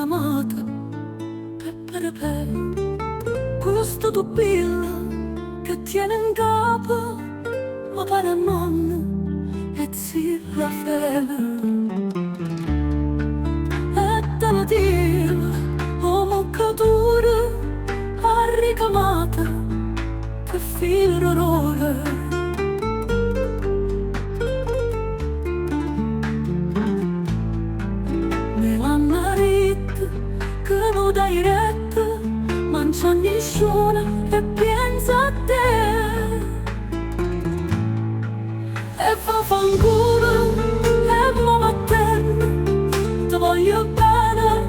amata per questo tuo pillo che tiene in capo ma pare non e si Raffaele e te lo dico come creatura arricamata che filo d'orrore. Che non dai retta, ma non c'è nessuno e pensa a te. E fa fanculo, e mo vattene, ti voglio bene,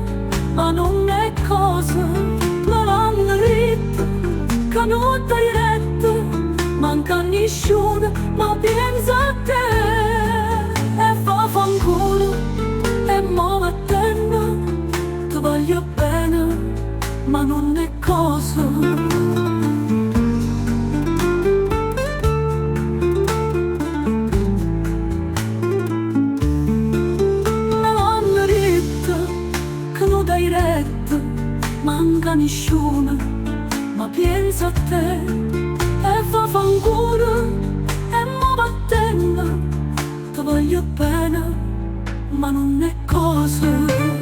ma non è cosa. Me l'hanno detto, che non dai retta, manca nessuno, ma pensa a te. E fa fanculo, e mo vattene, voglio bene, ma non è cosa. Me l'hanno detto che non dai retta, manca nessuno, ma pensa a te. E fa fanculo, e mo vattene, ti voglio bene, ma non è cosa.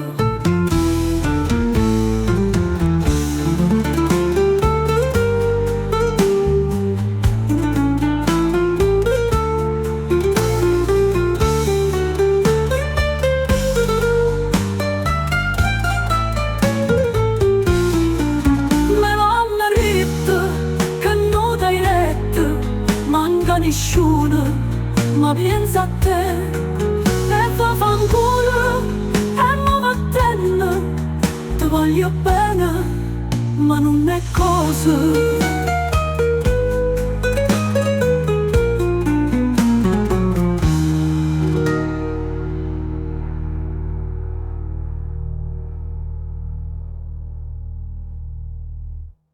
Nessuno, ma pensa a te. E fa fanculo, e mo vattene, ti voglio bene, ma non è cosa.